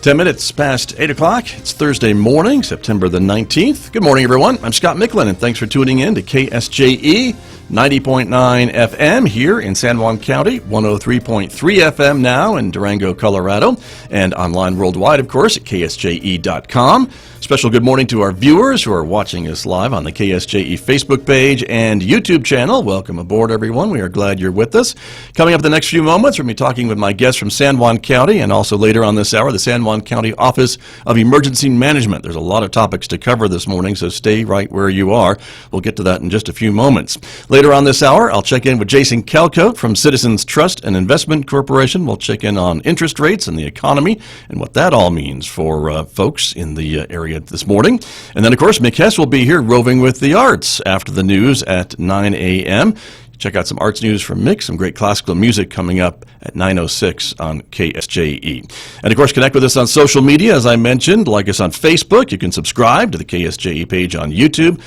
10 minutes past 8 o'clock. It's Thursday morning, September the 19th. Good morning, everyone. I'm Scott Micklin, and thanks for tuning in to KSJE 90.9 FM here in San Juan County, 103.3 FM now in Durango, Colorado, and online worldwide, of course, at KSJE.com. Special good morning to our viewers who are watching us live on the KSJE Facebook page and YouTube channel. Welcome aboard, everyone. We are glad you're with us. Coming up in the next few moments, we'll be talking with my guests from San Juan County, and also later on this hour, the San Juan County Office of Emergency Management. There's a lot of topics to cover this morning, so stay right where you are. We'll get to that in just a few moments. Later on this hour, I'll check in with Jason Calcote from Citizens Trust and Investment Corporation. We'll check in on interest rates and the economy and what that all means for folks in the area this morning. And then, of course, Mick Hess will be here roving with the arts after the news at 9 a.m. Check out some arts news from Mick, some great classical music coming up at 9:06 on KSJE. And, of course, connect with us on social media, as I mentioned. Like us on Facebook. You can subscribe to the KSJE page on YouTube.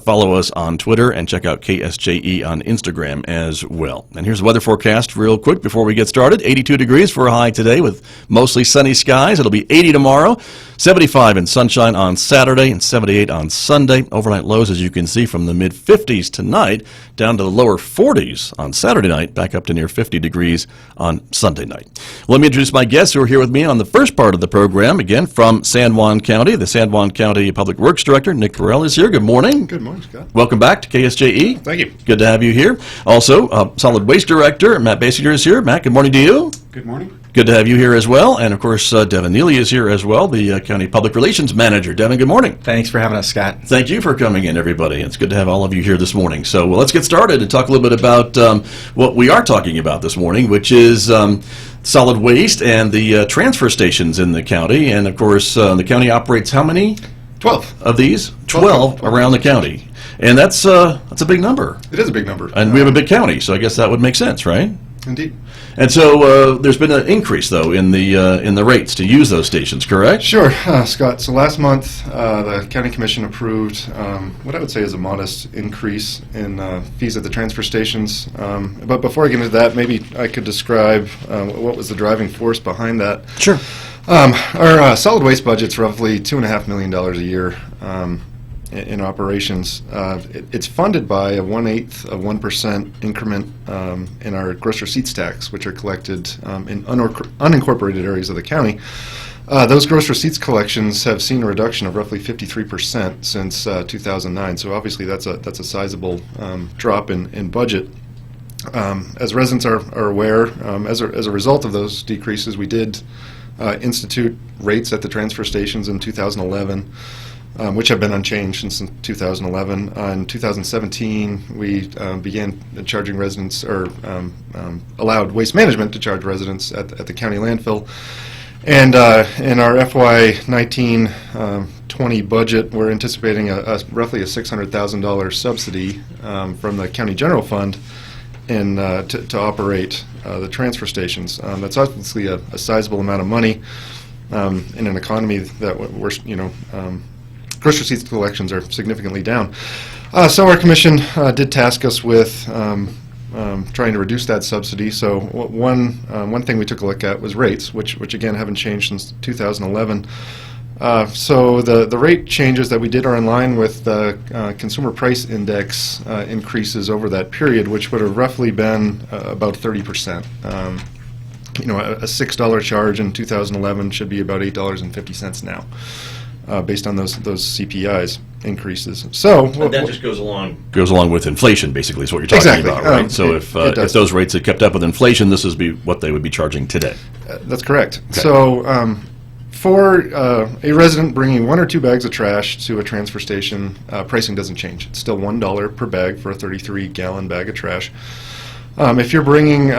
Follow us on Twitter, and check out KSJE on Instagram as well. And here's the weather forecast real quick before we get started. 82 degrees for a high today with mostly sunny skies. It'll be 80 tomorrow, 75 in sunshine on Saturday, and 78 on Sunday. Overnight lows, as you can see, from the mid-50s tonight down to the lower 40s on Saturday night, back up to near 50 degrees on Sunday night. Well, let me introduce my guests who are here with me on the first part of the program. Again, from San Juan County, the San Juan County Public Works Director, Nick Porell, is here. Good morning. Good morning, Scott. Welcome back to KSJE. Thank you. Good to have you here. Also, Solid Waste Director, Matt Basinger is here. Matt, good morning to you. Good morning. Good to have you here as well. And, of course, Devin Neeley is here as well, the County Public Relations Manager. Devin, good morning. Thanks for having us, Scott. Thank you for coming in, everybody. It's good to have all of you here this morning. So let's get started and talk a little bit about what we are talking about this morning, which is solid waste and the transfer stations in the county. And, of course, the county operates how many? 12 of these? 12 around the county. And that's a big number. It is a big number. And we have a big county, so I guess that would make sense, right? Indeed. And so there's been an increase, though, in the rates to use those stations, correct? Sure, Scott. So last month, the County Commission approved what I would say is a modest increase in fees at the transfer stations. But before I get into that, maybe I could describe what was the driving force behind that. Sure. Our solid waste budget's roughly $2.5 million a year in operations. It's funded by a 1/8 of 1% increment in our gross receipts tax, which are collected in unincorporated areas of the county. Those gross receipts collections have seen a reduction of roughly 53% since 2009. So obviously that's a sizable drop in budget. As residents are aware, as a result of those decreases, we did institute rates at the transfer stations in 2011. Which have been unchanged since 2011. In 2017, we began charging residents, or allowed Waste Management to charge residents at the county landfill. And in our FY 19-20 budget, we're anticipating roughly a $600,000 subsidy from the county general fund to operate the transfer stations. That's obviously a sizable amount of money in an economy that we're, gross receipts collections are significantly down. So our commission did task us with trying to reduce that subsidy. So one thing we took a look at was rates, which again haven't changed since 2011. So the rate changes that we did are in line with the consumer price index increases over that period, which would have roughly been about 30%. A $6 charge in 2011 should be about $8.50 now. Based on those CPIs increases. So that just goes along with inflation, basically, is what you're talking about, right? So if those rates had kept up with inflation, this would be what they would be charging today. That's correct. Okay. So for a resident bringing 1 or 2 bags of trash to a transfer station, pricing doesn't change. It's still $1 per bag for a 33-gallon bag of trash. If you're bringing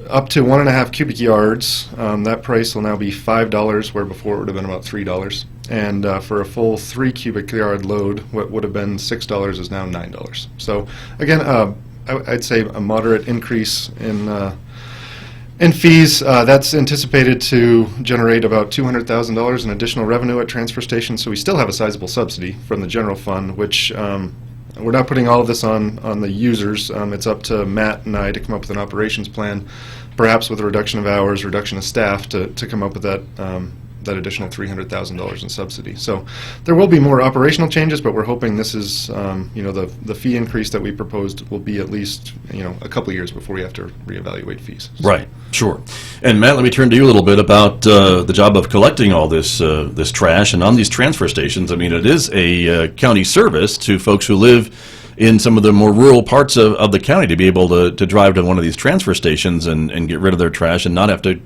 up to 1.5 cubic yards, that price will now be $5, where before it would have been about $3. And for a full 3 cubic yard load, what would have been $6 is now $9. So again, I'd say a moderate increase in fees. That's anticipated to generate about $200,000 in additional revenue at transfer stations. So we still have a sizable subsidy from the general fund, which We're not putting all of this on the users. It's up to Matt and I to come up with an operations plan, perhaps with a reduction of hours, reduction of staff, to come up with that additional $300,000 in subsidy. So there will be more operational changes, but we're hoping this is, the fee increase that we proposed will be at least, a couple of years before we have to reevaluate fees. So. Right, sure. And Matt, let me turn to you a little bit about the job of collecting all this trash. And on these transfer stations, I mean, it is a county service to folks who live in some of the more rural parts of the county to be able to drive to one of these transfer stations and get rid of their trash and not have to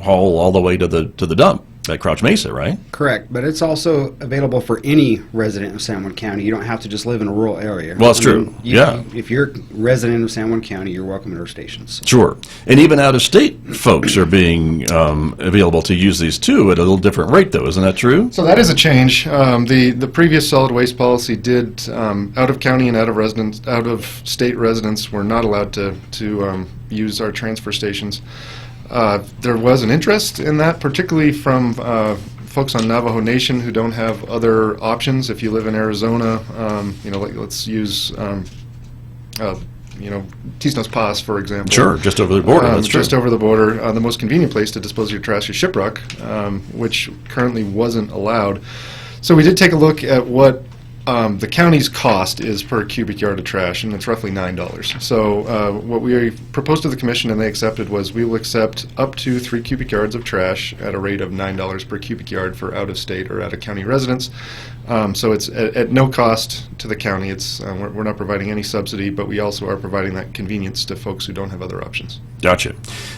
haul all the way to the dump at Crouch Mesa, right? Correct, but it's also available for any resident of San Juan County. You don't have to just live in a rural area. Well, it's true. Yeah. If you're a resident of San Juan County, you're welcome at our stations. Sure. And even out-of-state folks are being available to use these too at a little different rate, though. Isn't that true? So that is a change. The previous solid waste policy did out-of-county and out-of-state residents were not allowed to use our transfer stations. There was an interest in that, particularly from folks on Navajo Nation who don't have other options. If you live in Arizona, let's use, Tisnos Pass, for example. Sure, just over the border. That's true. Just over the border. The most convenient place to dispose of your trash is Shiprock, which currently wasn't allowed. So we did take a look at what the county's cost is per cubic yard of trash, and it's roughly $9. So what we proposed to the commission and they accepted was we will accept up to 3 cubic yards of trash at a rate of $9 per cubic yard for out-of-state or out-of-county residents. So it's at no cost to the county. It's we're not providing any subsidy, but we also are providing that convenience to folks who don't have other options. Gotcha.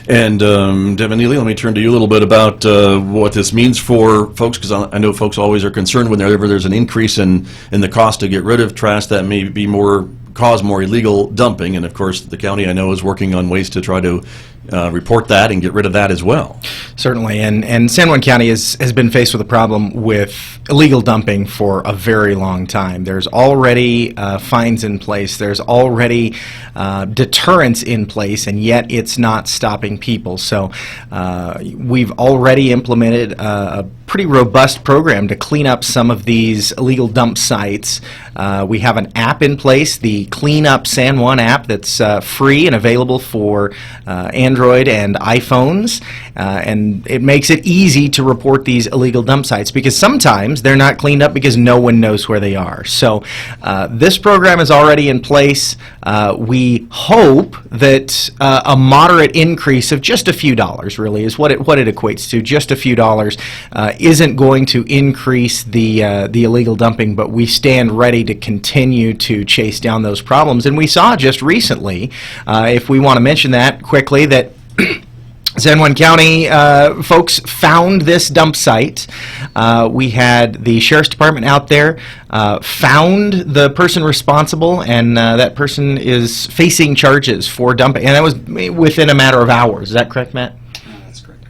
And Devin, Neeley, let me turn to you a little bit about what this means for folks, because I know folks always are concerned whenever there's an increase in the cost to get rid of trash that may be cause more illegal dumping. And of course, the county, I know, is working on ways to try to report that and get rid of that as well. Certainly, and San Juan County has been faced with a problem with illegal dumping for a very long time. There's already fines in place, there's already deterrence in place, and yet it's not stopping people. So we've already implemented a pretty robust program to clean up some of these illegal dump sites. We have an app in place, the Clean Up San Juan app, that's free and available for Android and iPhones, and it makes it easy to report these illegal dump sites because sometimes they're not cleaned up because no one knows where they are. So this program is already in place. We hope that a moderate increase of just a few dollars really is what it equates to. Just a few dollars isn't going to increase the illegal dumping, but we stand ready to continue to chase down those problems. And we saw just recently, if we want to mention that quickly, that San Juan County folks found this dump site. We had the Sheriff's Department out there, found the person responsible, and that person is facing charges for dumping. And that was within a matter of hours. Is that correct, Matt?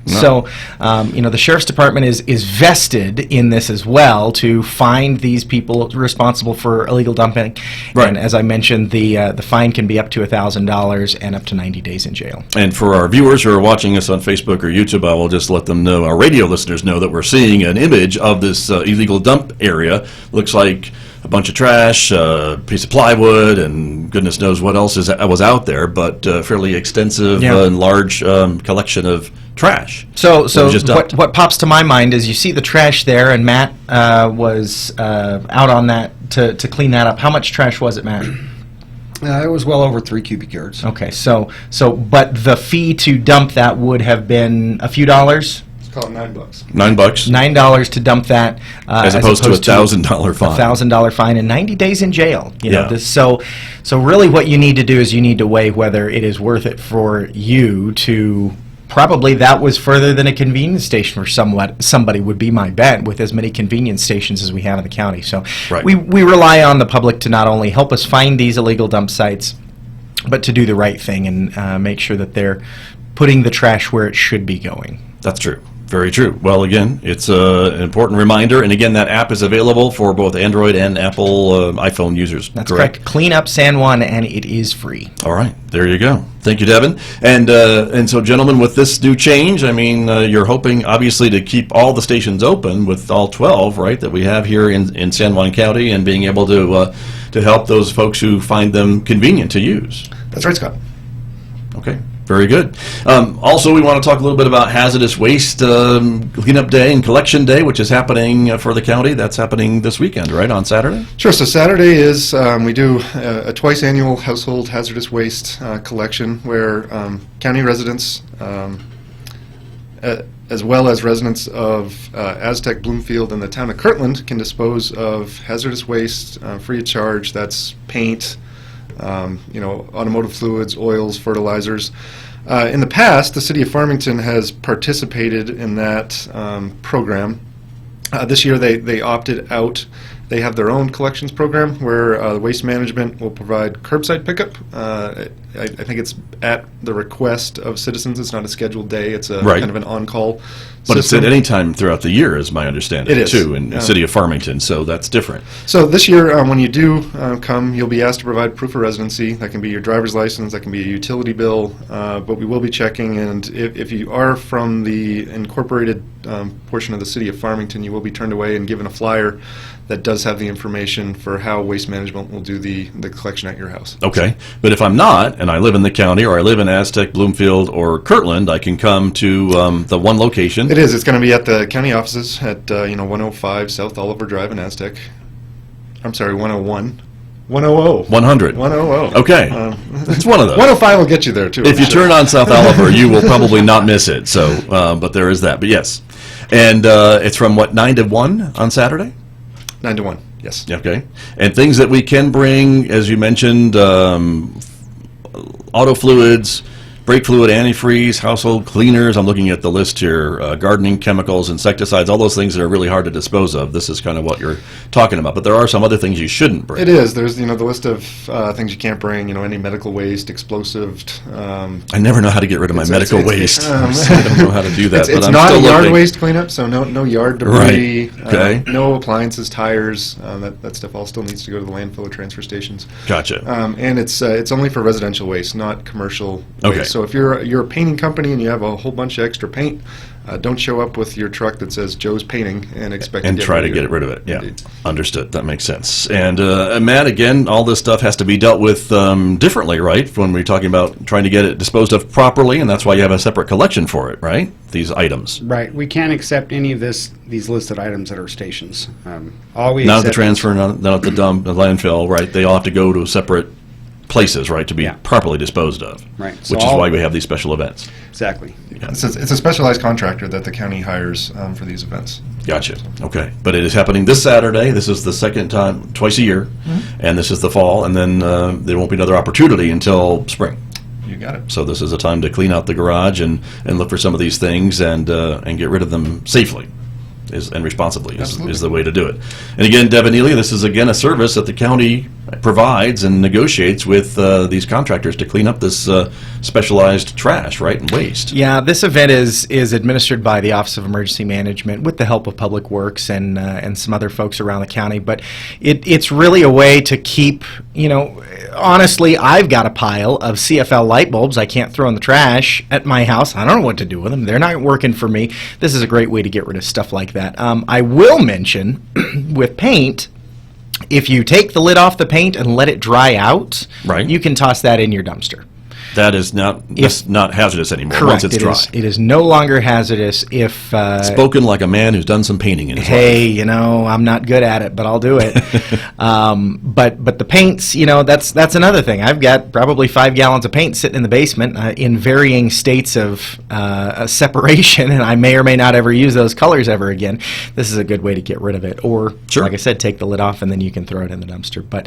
No. So, the Sheriff's Department is vested in this as well to find these people responsible for illegal dumping. Right. And as I mentioned, the fine can be up to $1,000 and up to 90 days in jail. And for our viewers who are watching us on Facebook or YouTube, I will just let them know, our radio listeners know, that we're seeing an image of this illegal dump area. Looks like a bunch of trash, a piece of plywood, and goodness knows what else was out there, but fairly extensive and large collection of trash. So what pops to my mind is you see the trash there, and Matt was out on that to clean that up. How much trash was it, Matt? It was well over 3 cubic yards. Okay, but the fee to dump that would have been a few dollars? Call it $9. $9 to dump that, as opposed to $1,000 fine. $1,000 fine and 90 days in jail. So really, what you need to do is you need to weigh whether it is worth it for you to. Probably that was further than a convenience station for somebody would be my bet, with as many convenience stations as we have in the county. So we rely on the public to not only help us find these illegal dump sites, but to do the right thing and make sure that they're putting the trash where it should be going. That's true. Very true. Well, again, it's an important reminder, and again, that app is available for both Android and Apple iPhone users. That's correct. Clean Up San Juan, and it is free. All right, there you go. Thank you, Devin. And so, gentlemen, with this new change, I mean, you're hoping, obviously, to keep all the stations open with all 12, right, that we have here in San Juan County, and being able to help those folks who find them convenient to use. That's right, Scott. Okay. Very good. Also, we want to talk a little bit about Hazardous Waste Cleanup Day and Collection Day, which is happening for the county. That's happening this weekend, right, on Saturday? Sure. So Saturday is, we do a twice annual household hazardous waste collection where county residents, as well as residents of Aztec, Bloomfield, and the town of Kirtland can dispose of hazardous waste free of charge. That's paint, automotive fluids, oils, fertilizers. In the past, the city of Farmington has participated in that program. This year, they opted out. They have their own collections program where Waste Management will provide curbside pickup. I think it's at the request of citizens. It's not a scheduled day. It's a kind of an on-call But system. it's at any time throughout the year, is my understanding, It is. too, in the city of Farmington, so that's different. So this year, when you do come, you'll be asked to provide proof of residency. That can be your driver's license, that can be a utility bill, but we will be checking, and if you are from the incorporated portion of the city of Farmington, you will be turned away and given a flyer that does have the information for how Waste Management will do the collection at your house. Okay, but if I'm not, and I live in the county, or I live in Aztec, Bloomfield, or Kirtland, I can come to the one location. It is. It's going to be at the county offices at 105 South Oliver Drive in Aztec. I'm sorry, 101. 100. 100. 100. Okay, it's one of those. 105 will get you there, too. If I'm you sure. turn on South Oliver, you will probably not miss it, so, but there is that. But yes, and it's from, 9 to 1 on Saturday? 9 to 1, yes. Okay. And things that we can bring, as you mentioned, auto fluids, brake fluid, antifreeze, household cleaners. I'm looking at the list here. Gardening chemicals, insecticides, all those things that are really hard to dispose of. This is kind of what you're talking about. But there are some other things you shouldn't bring. It is. There's the list of things you can't bring. Any medical waste, explosive. I never know how to get rid of my medical waste. I don't know how to do that. It's but I'm not still a yard looking. waste cleanup, so no yard debris. Right. Okay. No appliances, tires. That stuff all still needs to go to the landfill or transfer stations. Gotcha. And it's only for residential waste, not commercial Okay. waste. So if you're a painting company and you have a whole bunch of extra paint, don't show up with your truck that says Joe's Painting and expect And to try to get rid of it. Yeah, Indeed. understood. That makes sense. And Matt, again, all this stuff has to be dealt with differently, right? When we're talking about trying to get it disposed of properly, and that's why you have a separate collection for it, right? These items. Right. We can't accept any of these listed items at our stations. All we Not at the accept transfer, not at the dump, the landfill, right? They all have to go to separate places, right, to be Yeah. properly disposed of. Right. So Which is all- why we have these special events. Exactly. It's a specialized contractor that the county hires for these events. Gotcha. Okay. But it is happening this Saturday. This is the second time, twice a year, and this is the fall, and then there won't be another opportunity until spring. You got it. So this is a time to clean out the garage and look for some of these things and get rid of them safely and responsibly is the way to do it. And again, Devin, Neeley, this is again a service that the county provides and negotiates with these contractors to clean up this specialized trash, right, and waste. Yeah, this event is administered by the Office of Emergency Management with the help of Public Works and some other folks around the county. But it's really a way to keep, honestly, I've got a pile of CFL light bulbs I can't throw in the trash at my house. I don't know what to do with them. They're not working for me. This is a great way to get rid of stuff like that. I will mention with paint, if you take the lid off the paint and let it dry out, Right. you can toss that in your dumpster. That is not hazardous anymore once Correct. it's dry. It is no longer hazardous if... Spoken like a man who's done some painting in his life. hey, I'm not good at it, but I'll do it. But the paints, that's another thing. I've got probably 5 gallons of paint sitting in the basement in varying states of separation, and I may or may not ever use those colors ever again. This is a good way to get rid of it. Or, Sure. like I said, take the lid off and then you can throw it in the dumpster. But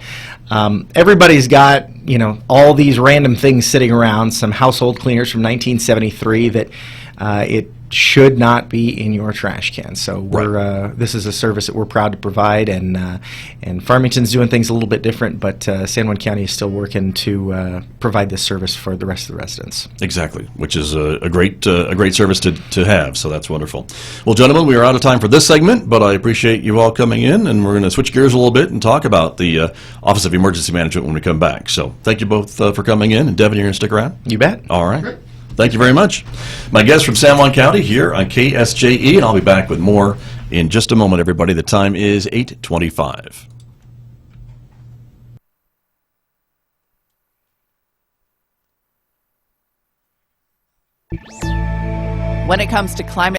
everybody's got, all these random things sitting around, some household cleaners from 1973 that should not be in your trash can. So this is a service that we're proud to provide, and Farmington's doing things a little bit different, but San Juan County is still working to provide this service for the rest of the residents. Exactly, which is a great service to have, so that's wonderful. Well, gentlemen, we are out of time for this segment, but I appreciate you all coming in, and we're going to switch gears a little bit and talk about the Office of Emergency Management when we come back. So thank you both for coming in, and Devin, you're going to stick around? You bet. All right. Great. Thank you very much. My guest from San Juan County here on KSJE, and I'll be back with more in just a moment, everybody. The time is 8:25. When it comes to climate